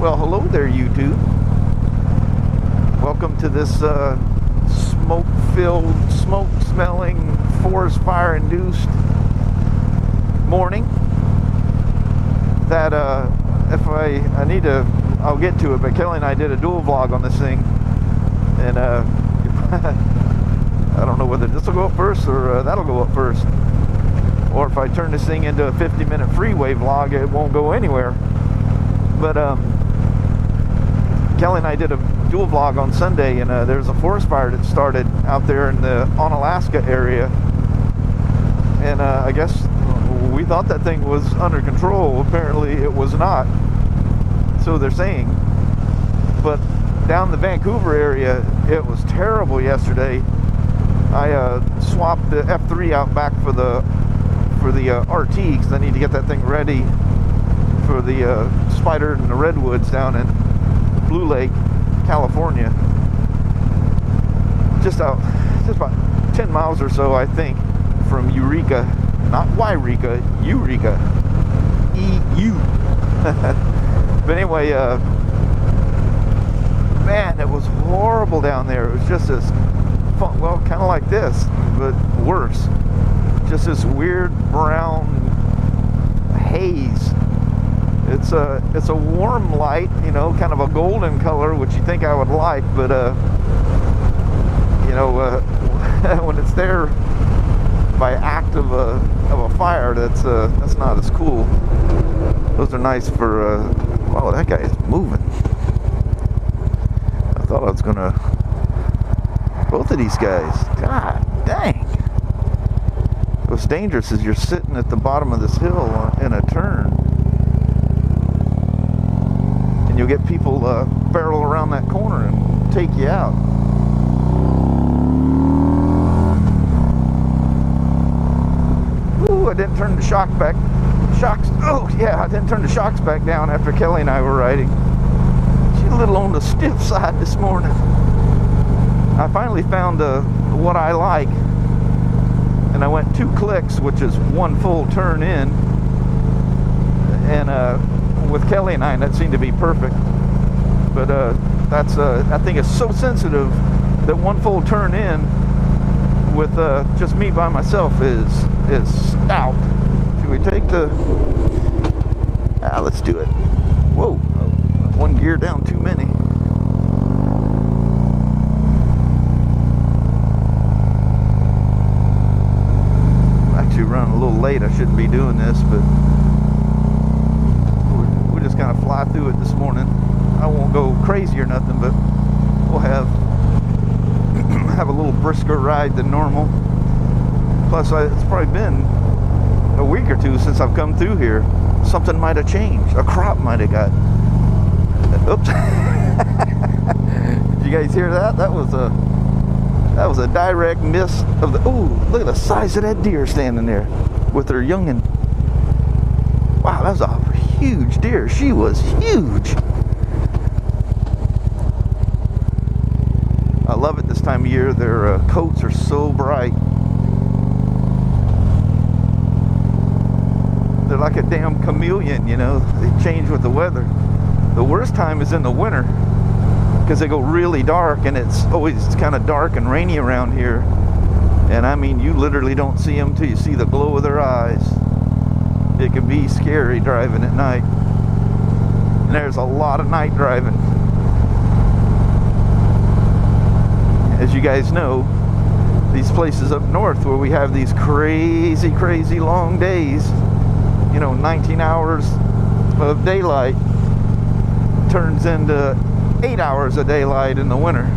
Well, hello there, YouTube. Welcome to this smoke-filled, smoke-smelling, forest fire-induced morning. That if I need to, I'll get to it. But Kelly and I did a dual vlog on this thing, and I don't know whether this will go up first or that'll go up first, or if I turn this thing into a 50-minute freeway vlog, it won't go anywhere. But Kelly and I did a dual vlog on Sunday, and there's a forest fire that started out there in the Onalaska area, and I guess we thought that thing was under control. Apparently it was not, so they're saying. But down the Vancouver area, it was terrible yesterday. I swapped the F3 out back for the RT, because I need to get that thing ready for the spider and the redwoods down in Blue Lake, California. Just about 10 miles or so, I think, from Eureka. Not Yreka, Eureka. EU. But anyway, man, it was horrible down there. It was just this fun, well, kind of like this, but worse. Just this weird brown haze. It's a warm light, you know, kind of a golden color, which you think I would like, but you know, when it's there by act of a fire, that's not as cool. Those are nice for wow, that guy is moving. I thought I was gonna, both of these guys, god dang. What's dangerous is you're sitting at the bottom of this hill in a turn, and you'll get people barrel around that corner and take you out. Ooh, I didn't turn the shocks. Oh yeah, I didn't turn the shocks back down after Kelly and I were riding. She's a little on the stiff side this morning. I finally found what I like, and I went 2 clicks, which is 1 full turn in, and with Kelly and I, that seemed to be perfect. But that's that thing is so sensitive that 1 full turn in with just me by myself is stout. Should we take the? Let's do it. Whoa, 1 gear down too many. I'm actually running a little late. I shouldn't be doing this, but we just kind of fly through it this morning. I won't go crazy or nothing, but we'll have a little brisker ride than normal. Plus, it's probably been a week or 2 since I've come through here. Something might have changed. A crop might have got. Oops! Did you guys hear that? That was a direct miss of the. Ooh! Look at the size of that deer standing there with her youngin. Wow, that was a huge deer. She was huge. I love it this time of year. Their coats are so bright. They're like a damn chameleon, you know. They change with the weather. The worst time is in the winter, because they go really dark, and it's always kind of dark and rainy around here. And I mean, you literally don't see them till you see the glow of their eyes. It can be scary driving at night. And there's a lot of night driving. As you guys know, these places up north where we have these crazy, crazy long days, you know, 19 hours of daylight turns into 8 hours of daylight in the winter.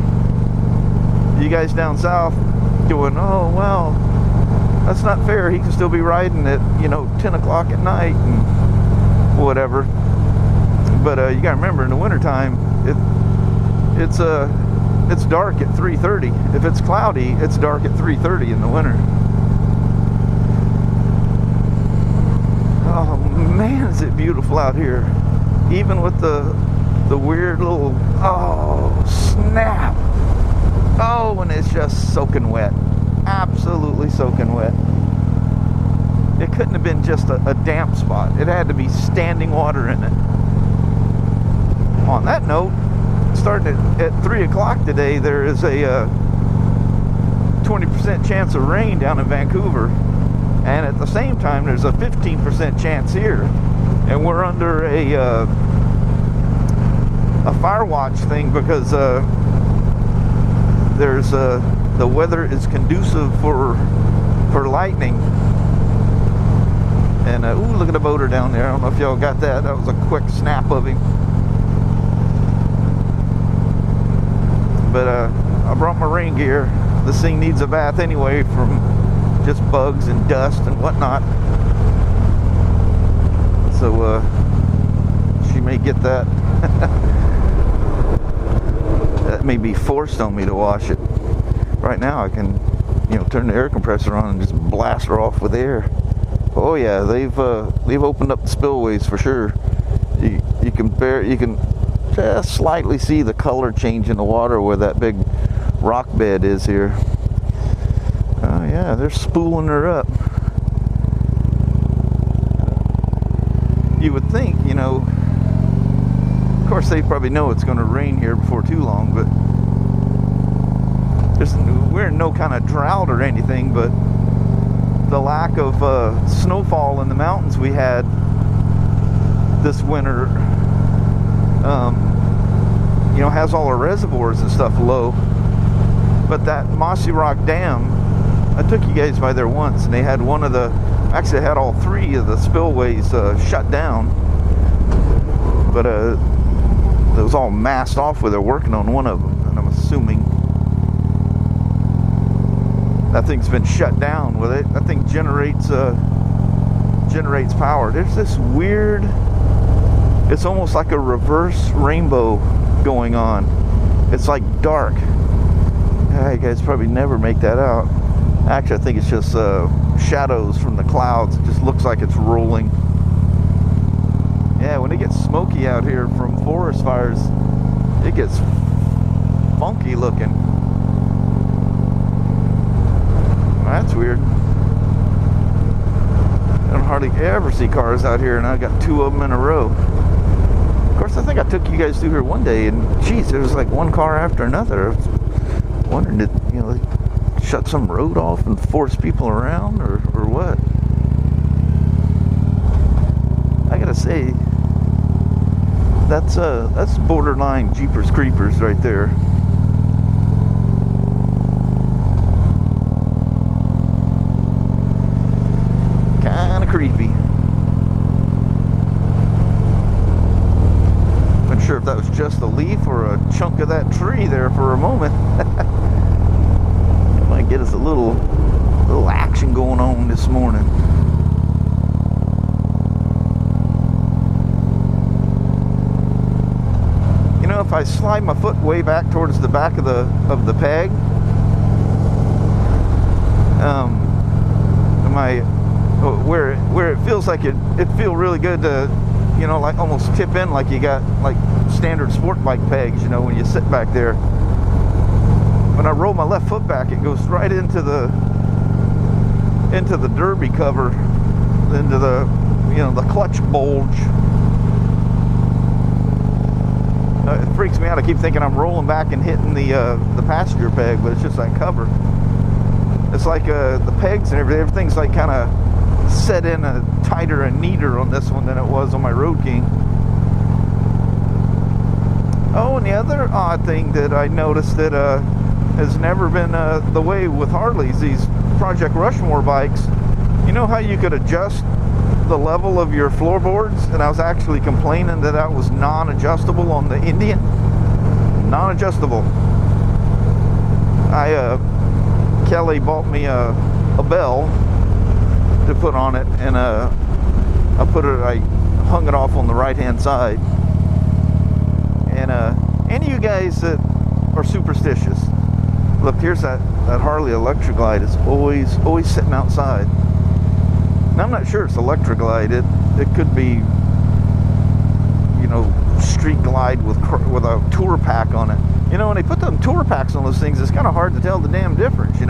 You guys down south going, oh, well, that's not fair. He can still be riding at, you know, 10 o'clock at night and whatever. But you gotta remember, in the wintertime, it's dark at 3:30. If it's cloudy, it's dark at 3:30 in the winter. Oh man, is it beautiful out here. Even with the weird little, oh snap. Oh, and it's just soaking wet. Absolutely soaking wet. It couldn't have been just a damp spot. It had to be standing water in it. on that note, starting at 3 o'clock today, there is a 20% chance of rain down in Vancouver, and at the same time there's a 15% chance here, and we're under a fire watch thing because there's the weather is conducive for lightning. And ooh, look at the boater down there. I don't know if y'all got that. That was a quick snap of him. But I brought my rain gear. This thing needs a bath anyway from just bugs and dust and whatnot. So she may get that. That may be forced on me to wash it. Right now I can, turn the air compressor on and just blast her off with air. Oh yeah, they've opened up the spillways for sure. You can just slightly see the color change in the water where that big rock bed is here. Oh yeah, they're spooling her up. You would think, of course they probably know it's going to rain here before too long, but we're in no kind of drought or anything, but the lack of snowfall in the mountains we had this winter, has all our reservoirs and stuff low. But that Mossy Rock Dam, I took you guys by there once, and they had actually had all 3 of the spillways shut down. But it was all masked off where they're working on one of them, and I'm assuming that thing's been shut down. Well, that thing generates power. There's this weird, it's almost like a reverse rainbow going on. It's like dark. You guys probably never make that out. Actually, I think it's just shadows from the clouds. It just looks like it's rolling. Yeah, when it gets smoky out here from forest fires, it gets funky looking. That's weird. I don't hardly ever see cars out here, and I got 2 of them in a row. Of course, I think I took you guys through here one day, and geez, there was like one car after another. I was wondering, did they shut some road off and force people around, or what? I gotta say, that's borderline Jeepers Creepers right there. Kinda creepy. Not sure if that was just a leaf or a chunk of that tree there for a moment. It might get us a little action going on this morning. If I slide my foot way back towards the back of the peg, where it feels like it feel really good to, like almost tip in like you got like standard sport bike pegs, when you sit back there. When I roll my left foot back, it goes right into the derby cover, into the clutch bulge. It freaks me out. I keep thinking I'm rolling back and hitting the passenger peg, but it's just that cover. It's like the pegs and everything's like kind of set in tighter and neater on this one than it was on my Road King. Oh, and the other odd thing that I noticed that has never been the way with Harleys, these Project Rushmore bikes, you know how you could adjust the level of your floorboards, and I was actually complaining that was non-adjustable on the Indian. Non-adjustable. Kelly bought me a bell to put on it, and I hung it off on the right hand side. And any of you guys that are superstitious, look, here's that Harley Electra Glide. It's always sitting outside. And I'm not sure it's Electra Glide. It could be, Street Glide with a tour pack on it. When they put them tour packs on those things, it's kind of hard to tell the damn difference. You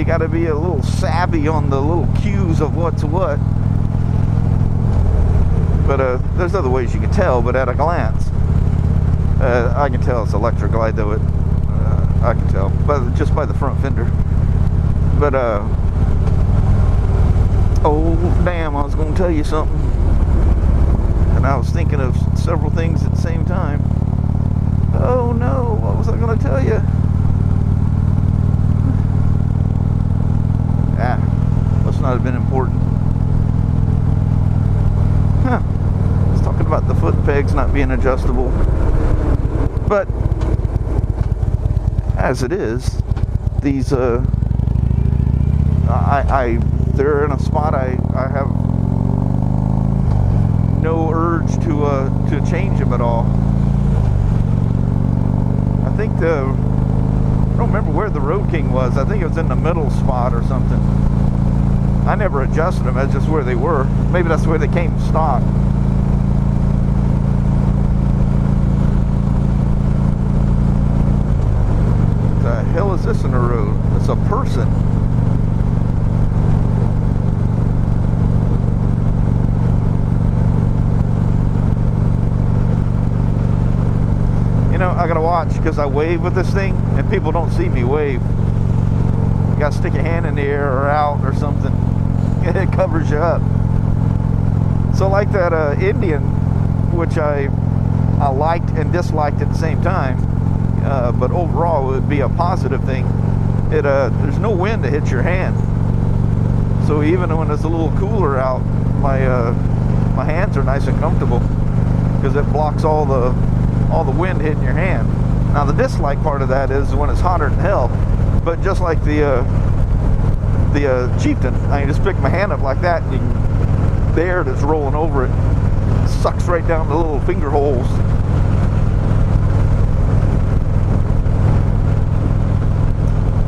gotta be a little savvy on the little cues of what's what. But there's other ways you can tell, but at a glance, I can tell it's electric glide, though. I can tell, but just by the front fender. But oh damn, I was going to tell you something, and I was thinking of several things at the same time. Oh no, what was I going to tell you? Must not have been important. Huh. I was talking about the foot pegs not being adjustable. But as it is, these they're in a spot I have no urge to change them at all. I think I don't remember where the Road King was. I think it was in the middle spot or something. I never adjusted them. That's just where they were. Maybe that's where they came stock. The hell is this in the road? It's a person. You know, I gotta watch because I wave with this thing and people don't see me wave. You gotta stick your hand in the air or out or something. It covers you up. So like that Indian, which I liked and disliked at the same time, but overall it would be a positive thing. There's no wind to hit your hand, so even when it's a little cooler out, my hands are nice and comfortable because it blocks all the wind hitting your hand. Now the dislike part of that is when it's hotter than hell. But just like the Chieftain, I can just pick my hand up like that, and the air that's rolling over it sucks right down the little finger holes.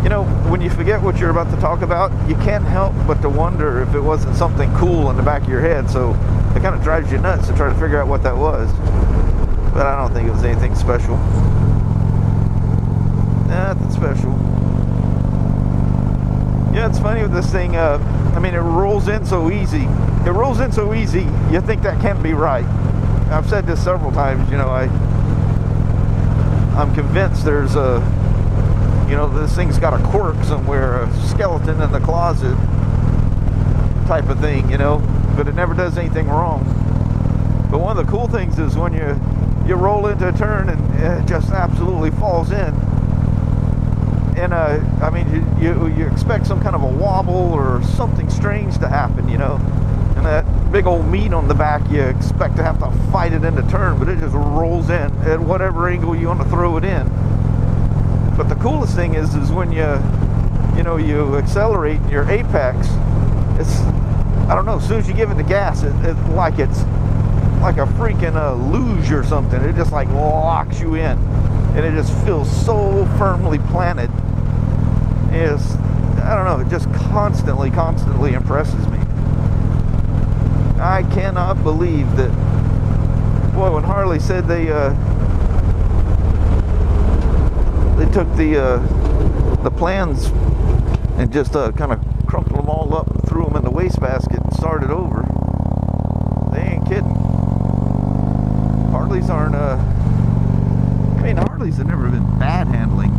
You know, when you forget what you're about to talk about, you can't help but to wonder if it wasn't something cool in the back of your head. So it kind of drives you nuts to try to figure out what that was. But I don't think it was anything special. Nothing special. Yeah, it's funny with this thing. I mean, it rolls in so easy. It rolls in so easy, you think that can't be right. I've said this several times, you know, I'm convinced there's this thing's got a quirk somewhere, a skeleton in the closet type of thing, you know, but it never does anything wrong. But one of the cool things is when you roll into a turn and it just absolutely falls in. And I mean, you expect some kind of a wobble or something strange to happen, you know. And that big old meat on the back, you expect to have to fight it into turn, but it just rolls in at whatever angle you want to throw it in. But the coolest thing is when you accelerate your apex, it's, I don't know, as soon as you give it the gas, it's like a freaking luge or something. It just like locks you in, and it just feels so firmly planted. I don't know, it just constantly impresses me. I cannot believe that, boy, when Harley said they took the plans and just kind of crumpled them all up and threw them in the wastebasket and started over. They ain't kidding. Harleys aren't, Harleys have never been bad handling.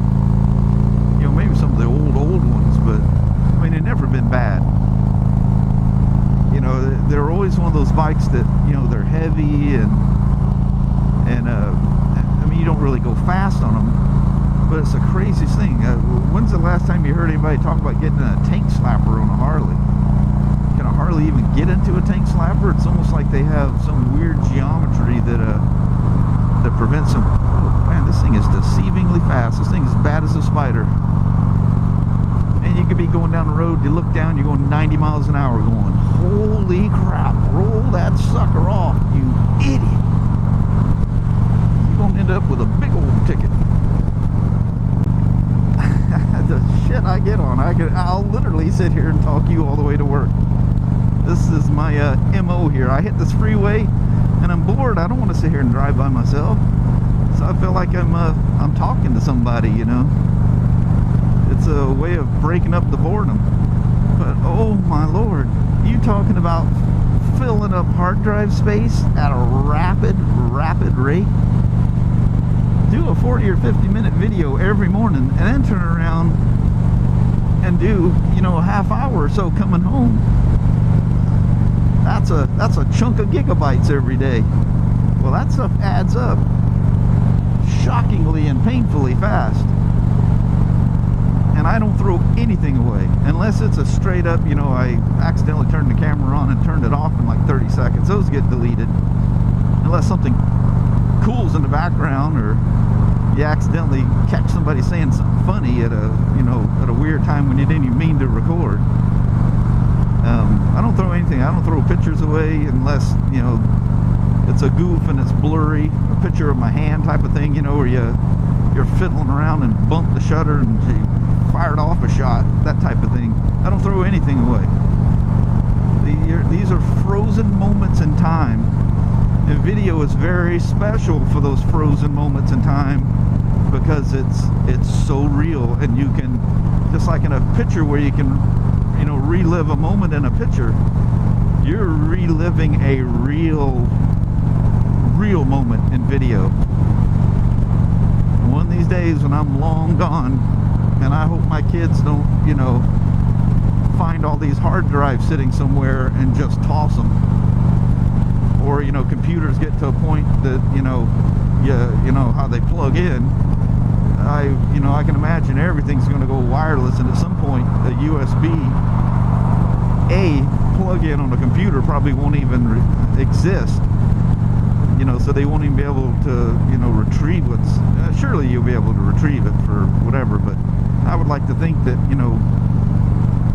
You know, maybe some of the old ones, but, I mean, they've never been bad. You know, they're always one of those bikes that, you know, they're heavy and I mean, you don't really go fast on them, but it's the craziest thing. When's the last time you heard anybody talk about getting a tank slapper on a Harley? Can a Harley even get into a tank slapper? It's almost like they have some weird geometry that prevents them. Oh man, this thing is deceivingly fast. This thing is bad as a spider. And you could be going down the road, you look down, you're going 90 miles an hour going, holy crap, roll that sucker off, you idiot. You're going to end up with a big old ticket. The shit I get on, I'll literally sit here and talk you all the way to work. This is my MO here. I hit this freeway and I'm bored. I don't want to sit here and drive by myself. So I feel like I'm talking to somebody, you know. It's a way of breaking up the boredom. But oh my lord, you talking about filling up hard drive space at a rapid rate. Do a 40 or 50 minute video every morning and then turn around and do, you know, a half hour or so coming home. That's a chunk of gigabytes every day. Well, that stuff adds up shockingly and painfully fast. And I don't throw anything away unless it's a straight up, you know, I accidentally turned the camera on and turned it off in like 30 seconds. Those get deleted unless something cool's in the background, or you accidentally catch somebody saying something funny at a, you know, at a weird time when you didn't even mean to record. I don't throw anything. I don't throw pictures away unless, you know, it's a goof and it's blurry, a picture of my hand type of thing, you know, where you're fiddling around and bump the shutter and you fired off a shot, that type of thing. I don't throw anything away. These are frozen moments in time. And video is very special for those frozen moments in time because it's so real, and you can, just like in a picture where you can, you know, relive a moment in a picture, you're reliving a real moment in video. One of these days when I'm long gone, and I hope my kids don't, you know, find all these hard drives sitting somewhere and just toss them, or, you know, computers get to a point that, you know how they plug in. I can imagine everything's going to go wireless, and at some point a USB-A plug-in on a computer probably won't even exist. You know, so they won't even be able to, you know, retrieve what's, surely you'll be able to retrieve it for whatever, but I would like to think that, you know,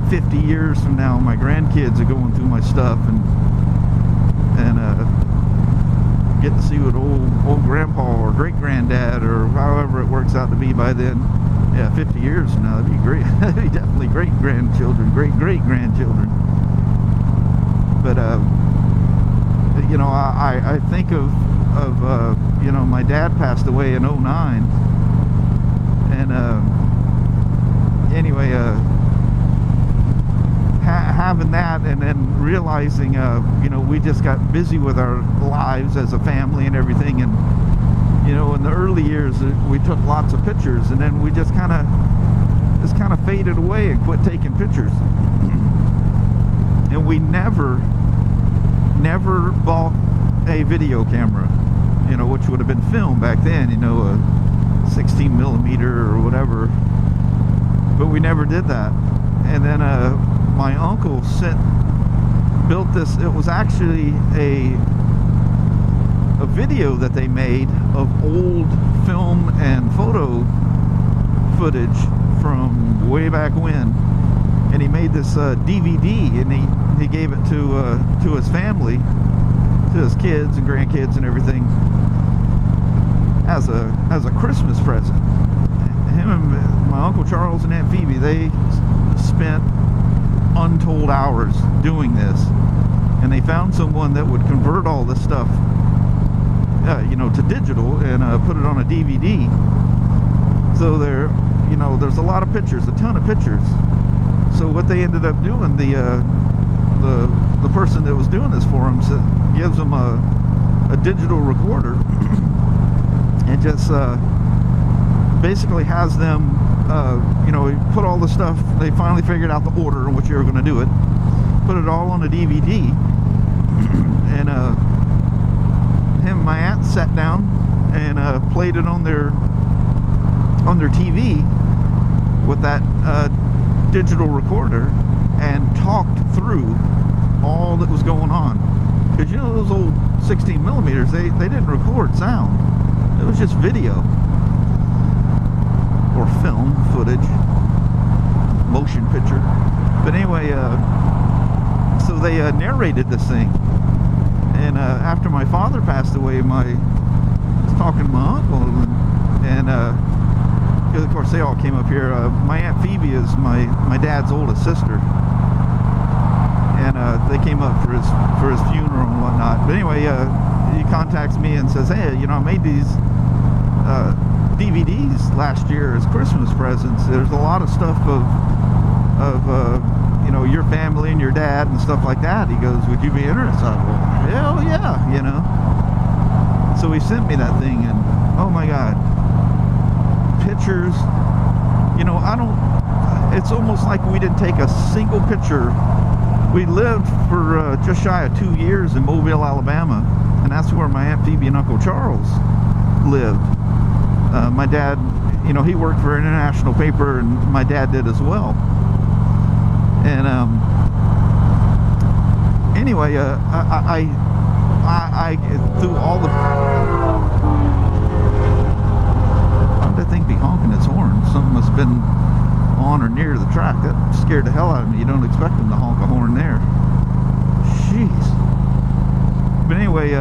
50 years from now my grandkids are going through my stuff and get to see what old grandpa or great granddad or however it works out to be by then. Yeah, 50 years from now, that'd be great. That'd be definitely great grandchildren, great grandchildren. But you know, I think of you know, my dad passed away in 09, and anyway, having that, and then realizing, you know, we just got busy with our lives as a family and everything, and, you know, in the early years we took lots of pictures, and then we just kind of faded away and quit taking pictures. And we never bought a video camera, you know, which would have been film back then, you know, a 16 millimeter or whatever, but we never did that. And then my uncle built this. It was actually a video that they made of old film and photo footage from way back when, and he made this DVD, and he gave it to his family, to his kids and grandkids and everything, as a Christmas present. Him and my Uncle Charles and Aunt Phoebe, they spent untold hours doing this, and they found someone that would convert all this stuff, you know, to digital and put it on a DVD. So you know, there's a lot of pictures, a ton of pictures. So what they ended up doing, the person that was doing this for them gives them a digital recorder and just basically has them, you know, we put all the stuff. They finally figured out the order in which you were going to do it, put it all on a DVD, and him and my aunt sat down and played it on their TV with that digital recorder, and talked through all that was going on. Because, you know, those old 16 millimeters, they didn't record sound. It was just video or film footage, motion picture. But anyway, so they narrated this thing. And after my father passed away, I was talking to my uncle, and because of course they all came up here. My Aunt Phoebe is my dad's oldest sister, and they came up for his funeral and whatnot. But anyway, he contacts me and says, "Hey, you know, I made these DVDs last year as Christmas presents. There's a lot of stuff of you know, your family and your dad and stuff like that. He goes, would you be interested? I go, hell yeah, you know. So he sent me that thing, and oh my God, pictures, you know, it's almost like we didn't take a single picture. We lived for just shy of 2 years in Mobile, Alabama, and that's where my Aunt Phoebe and Uncle Charles lived. My dad, you know, he worked for an international paper, and my dad did as well. And anyway, I through all the, why would that thing be honking its horn? Something must have been on or near the track. That scared the hell out of me. You don't expect them to honk a horn there. Jeez. But anyway,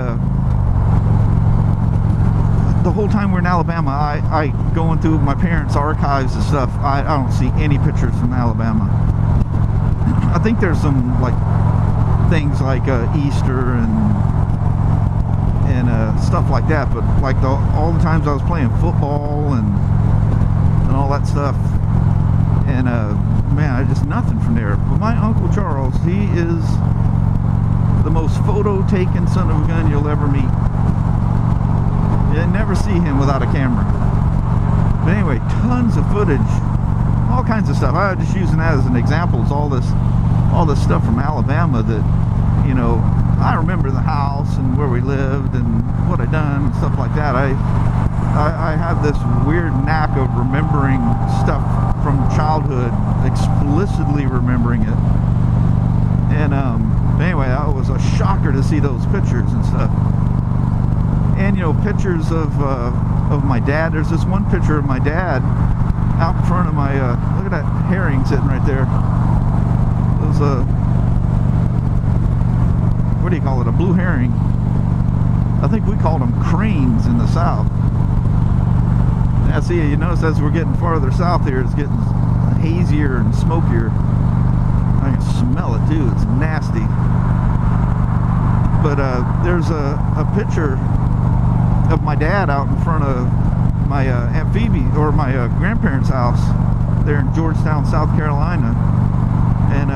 the whole time we're in Alabama, I going through my parents' archives and stuff, I don't see any pictures from Alabama. I think there's some like things like Easter and stuff like that, but like all the times I was playing football and all that stuff, and man, just nothing from there. But my Uncle Charles, he is the most photo-taking son of a gun you'll ever meet. You never see him without a camera. But anyway, tons of footage, all kinds of stuff. I was just using that as an example. It's all this stuff from Alabama that, you know, I remember the house and where we lived and what I done and stuff like that. I have this weird knack of remembering stuff from childhood, explicitly remembering it. And anyway, it was a shocker to see those pictures and stuff. And you know, pictures of my dad. There's this one picture of my dad out in front of my look at that herring sitting right there. There's a, what do you call it, a blue herring. I think we called them cranes in the south. Now see, you notice as we're getting farther south here, it's getting hazier and smokier. I can smell it too. It's nasty. But there's a picture of my dad out in front of my Aunt Phoebe, or my grandparents' house there in Georgetown, South Carolina. And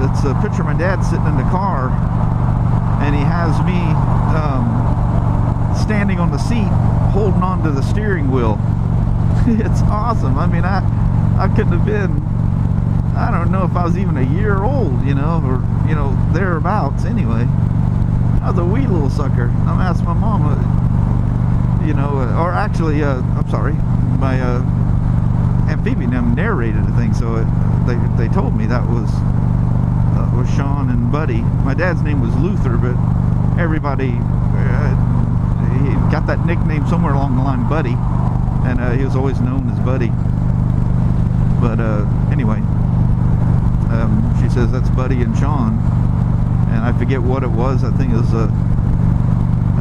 it's a picture of my dad sitting in the car, and he has me standing on the seat holding on to the steering wheel. It's awesome. I mean, I couldn't have been, I don't know if I was even a year old, you know, or, you know, thereabouts anyway. I was a wee little sucker. I'm asking my mom, you know, or actually, I'm sorry, my Aunt Phoebe narrated the thing, so they told me that was Shawn and Buddy. My dad's name was Luther, but everybody he got that nickname somewhere along the line, Buddy, and he was always known as Buddy. But anyway, she says that's Buddy and Shawn, and I forget what it was. I think it was I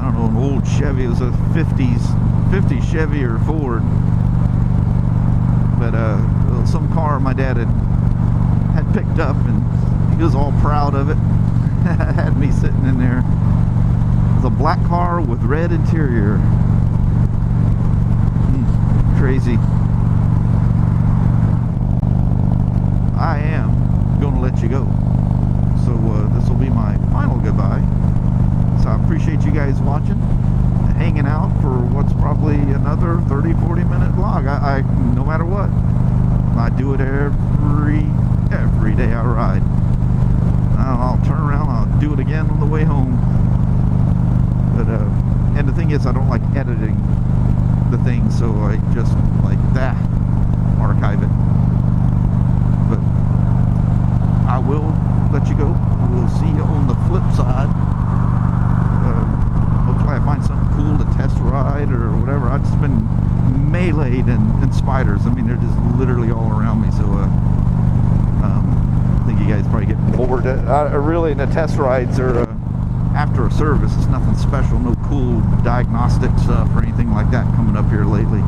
don't know, an old Chevy. It was a 50s Chevy or Ford, but some car my dad had picked up, and he was all proud of it. Had me sitting in there. It was a black car with red interior. Crazy. I am going to let you go. So this will be my final goodbye. So I appreciate you guys watching and hanging out for what's probably another 30-40 minute vlog. I no matter what, I do it every day I ride. I'll turn around, I'll do it again on the way home. But and the thing is, I don't like editing the thing, so I just like that archive it. But I will let you go. We'll see you on the flip side. Hopefully I find something cool to test ride or whatever. I've just been meleeed in spiders. I mean, they're just literally all around me. So I think you guys probably get bored. Really, the test rides are after a service. It's nothing special. No cool diagnostic stuff or anything like that coming up here lately.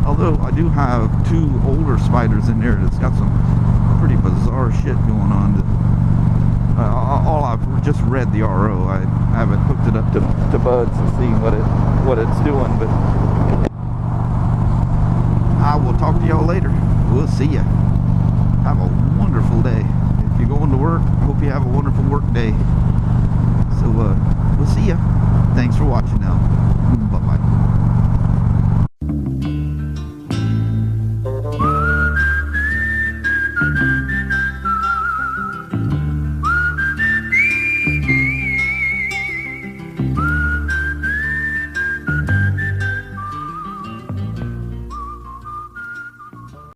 Although I do have 2 older spiders in there that's got some pretty bizarre shit going on. That, all I've just read the RO. I haven't hooked it up to buds and seeing what it's doing. But I will talk to y'all later. We'll see ya. Have a wonderful day. If you're going to work, I hope you have a wonderful work day. So we'll see ya. Thanks for watching now.